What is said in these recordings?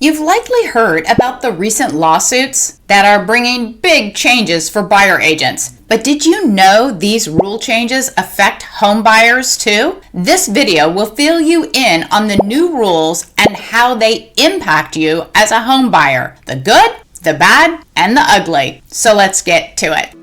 You've likely heard about the recent lawsuits that are bringing big changes for buyer agents. But did you know these rule changes affect home buyers too? This video will fill you in on the new rules and how they impact you as a home buyer, the good, the bad, and the ugly. So let's get to it.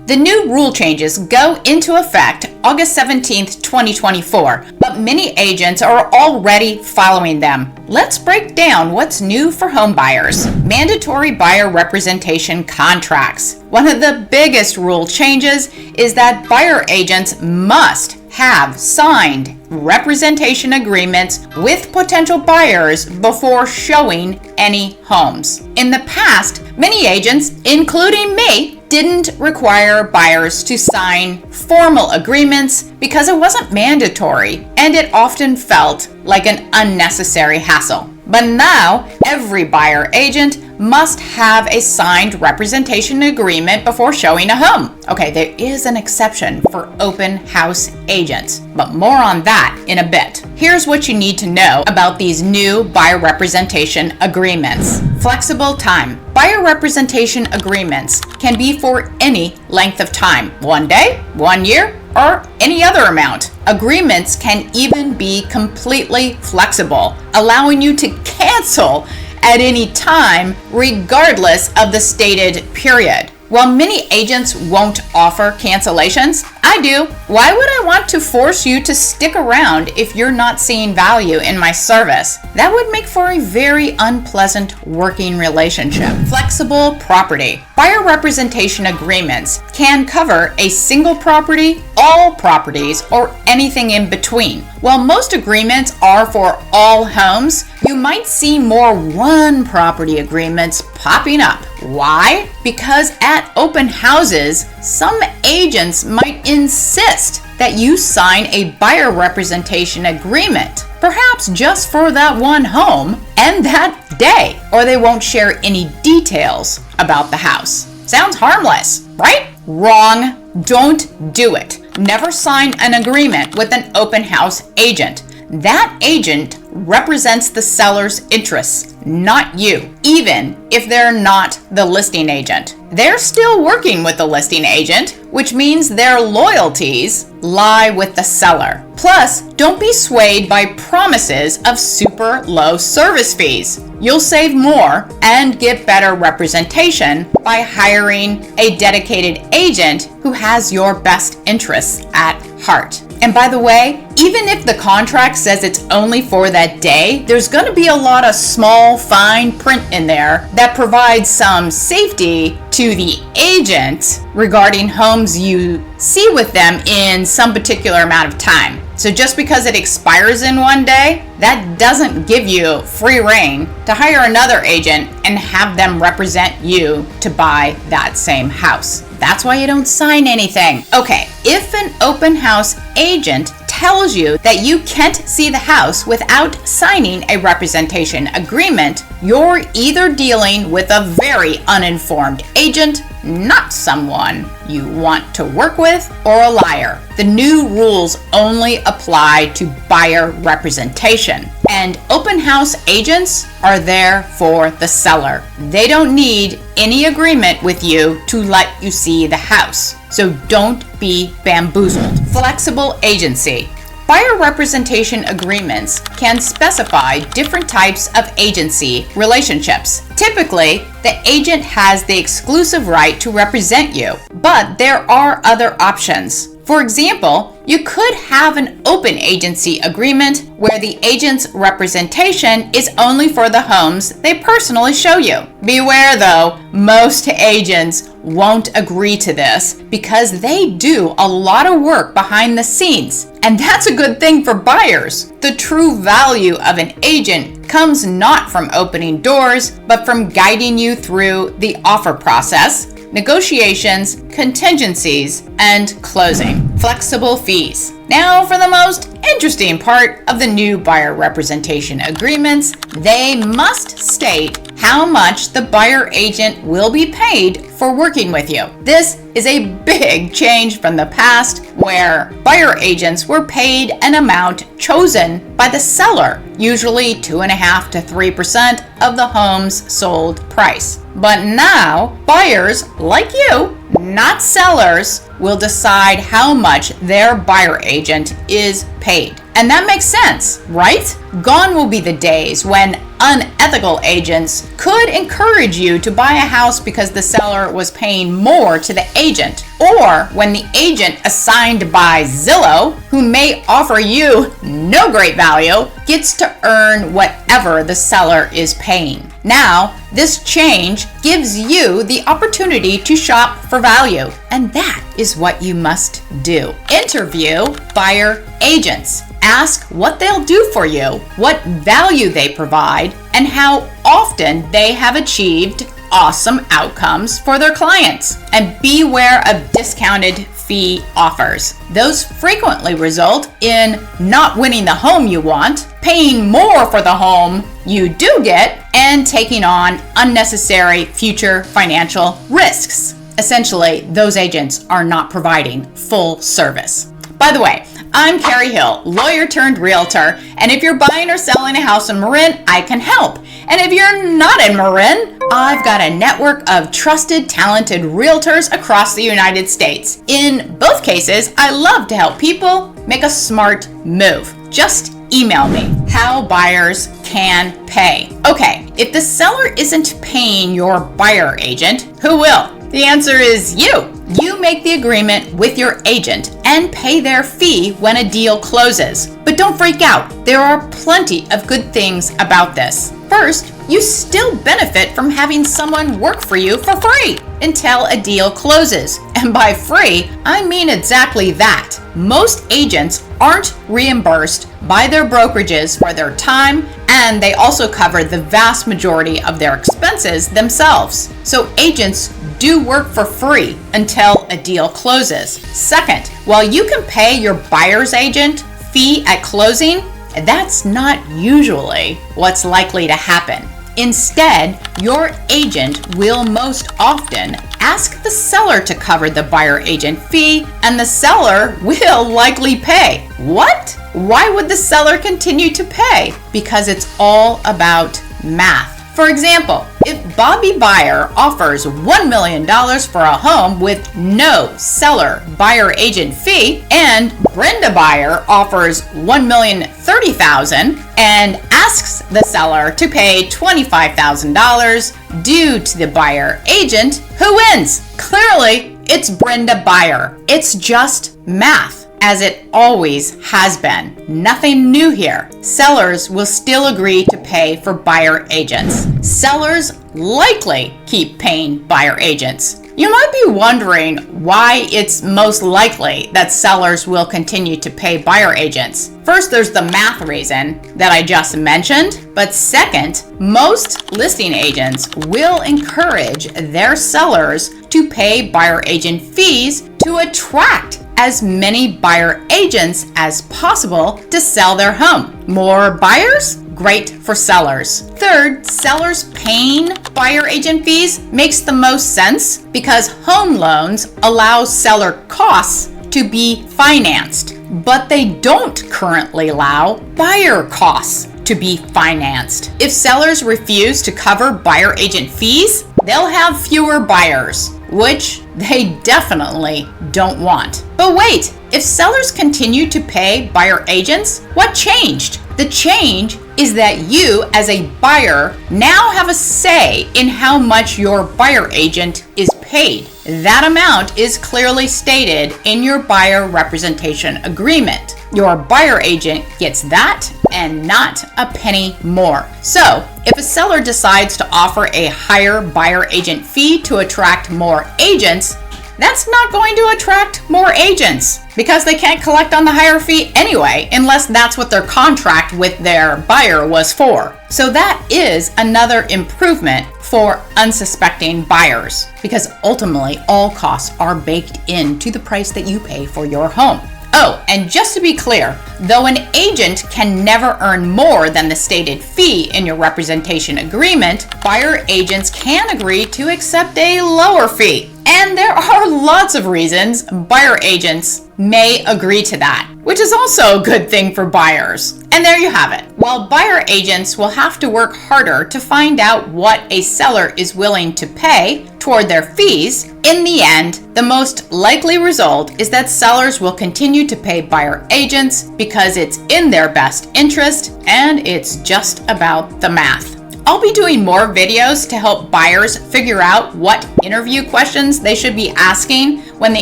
The new rule changes go into effect August 17th, 2024, but many agents are already following them. Let's break down what's new for home buyers. Mandatory buyer representation contracts. One of the biggest rule changes is that buyer agents must have signed representation agreements with potential buyers before showing any homes. In the past, many agents, including me, didn't require buyers to sign formal agreements because it wasn't mandatory and it often felt like an unnecessary hassle. But now, every buyer agent must have a signed representation agreement before showing a home. Okay, there is an exception for open house agents, but more on that in a bit. Here's what you need to know about these new buyer representation agreements. Flexible time. Buyer representation agreements can be for any length of time, 1 day, 1 year, or any other amount. Agreements can even be completely flexible, allowing you to cancel at any time, regardless of the stated period. While many agents won't offer cancellations, I do. Why would I want to force you to stick around if you're not seeing value in my service? That would make for a very unpleasant working relationship. Flexible property. Buyer representation agreements can cover a single property, all properties, or anything in between. While most agreements are for all homes, you might see more one property agreements popping up. Why? Because at open houses, some agents might insist that you sign a buyer representation agreement, perhaps just for that one home and that day, or they won't share any details about the house. Sounds harmless, right? Wrong. Don't do it. Never sign an agreement with an open house agent. That agent represents the seller's interests, not you, even if they're not the listing agent. They're still working with the listing agent, which means their loyalties lie with the seller. Plus, don't be swayed by promises of super low service fees. You'll save more and get better representation by hiring a dedicated agent who has your best interests at heart. And by the way, even if the contract says it's only for that day, there's going to be a lot of small fine print in there that provides some safety to the agent regarding homes you see with them in some particular amount of time. So just because it expires in 1 day, that doesn't give you free rein to hire another agent and have them represent you to buy that same house. That's why you don't sign anything. Okay, if an open house agent tells you that you can't see the house without signing a representation agreement, you're either dealing with a very uninformed agent, not someone you want to work with, or a liar. The new rules only apply to buyer representation, and open house agents are there for the seller. They don't need any agreement with you to let you see the house, so don't be bamboozled. Flexible agency. Buyer representation agreements can specify different types of agency relationships. Typically, the agent has the exclusive right to represent you, but there are other options. For example, you could have an open agency agreement where the agent's representation is only for the homes they personally show you. Beware though, most agents won't agree to this because they do a lot of work behind the scenes, and that's a good thing for buyers. The true value of an agent comes not from opening doors, but from guiding you through the offer process, negotiations, contingencies, and closing. Flexible fees. Now for the most interesting part of the new buyer representation agreements. They must state how much the buyer agent will be paid for working with you. This is a big change from the past where buyer agents were paid an amount chosen by the seller, usually 2.5% to 3% of the home's sold price. But now, buyers like you, not sellers, will decide how much their buyer agent is paid. And that makes sense, right? Gone will be the days when unethical agents could encourage you to buy a house because the seller was paying more to the agent, or when the agent assigned by Zillow, who may offer you no great value, gets to earn whatever the seller is paying. Now, this change gives you the opportunity to shop for value, and that is what you must do. Interview buyer agents. Ask what they'll do for you, what value they provide, and how often they have achieved awesome outcomes for their clients. And beware of discounted fee offers. Those frequently result in not winning the home you want, paying more for the home you do get, and taking on unnecessary future financial risks. Essentially, those agents are not providing full service. By the way, I'm Carrie Hill, lawyer turned realtor, and if you're buying or selling a house in Marin, I can help. And if you're not in Marin, I've got a network of trusted, talented realtors across the United States. In both cases, I love to help people make a smart move. Just email me how buyers can pay. Okay, if the seller isn't paying your buyer agent, who will? The answer is you. You make the agreement with your agent and pay their fee when a deal closes. But don't freak out. There are plenty of good things about this. First, you still benefit from having someone work for you for free until a deal closes. And by free, I mean exactly that. Most agents aren't reimbursed by their brokerages for their time, and they also cover the vast majority of their expenses themselves. So agents do work for free until a deal closes. Second, while you can pay your buyer's agent fee at closing, that's not usually what's likely to happen. Instead, your agent will most often ask the seller to cover the buyer agent fee, and the seller will likely pay. What? Why would the seller continue to pay? Because it's all about math. For example, if Bobby Buyer offers $1 million for a home with no seller buyer agent fee, and Brenda Buyer offers $1,030,000 and asks the seller to pay $25,000 due to the buyer agent, who wins? Clearly, it's Brenda Buyer. It's just math, as it always has been. Nothing new here. Sellers will still agree to pay for buyer agents. Sellers likely keep paying buyer agents. You might be wondering why it's most likely that sellers will continue to pay buyer agents. First, there's the math reason that I just mentioned, but second, most listing agents will encourage their sellers to pay buyer agent fees to attract as many buyer agents as possible to sell their home. More buyers? Great for sellers. Third, sellers paying buyer agent fees makes the most sense because home loans allow seller costs to be financed, but they don't currently allow buyer costs to be financed. If sellers refuse to cover buyer agent fees, they'll have fewer buyers, which they definitely don't want. But wait, if sellers continue to pay buyer agents, what changed? The change is that you, as a buyer, now have a say in how much your buyer agent is paid. That amount is clearly stated in your buyer representation agreement. Your buyer agent gets that and not a penny more. So, if a seller decides to offer a higher buyer agent fee to attract more agents, that's not going to attract more agents because they can't collect on the higher fee anyway, unless that's what their contract with their buyer was for. So that is another improvement for unsuspecting buyers, because ultimately all costs are baked into the price that you pay for your home. Oh, and just to be clear, though an agent can never earn more than the stated fee in your representation agreement, buyer agents can agree to accept a lower fee. And there are lots of reasons buyer agents may agree to that, which is also a good thing for buyers. And there you have it. While buyer agents will have to work harder to find out what a seller is willing to pay toward their fees, in the end, the most likely result is that sellers will continue to pay buyer agents because it's in their best interest and it's just about the math. I'll be doing more videos to help buyers figure out what interview questions they should be asking when they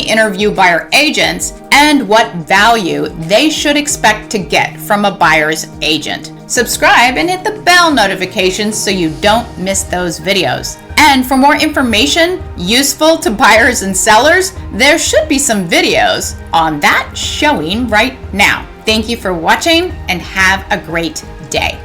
interview buyer agents and what value they should expect to get from a buyer's agent. Subscribe and hit the bell notifications so you don't miss those videos. And for more information useful to buyers and sellers, there should be some videos on that showing right now. Thank you for watching and have a great day.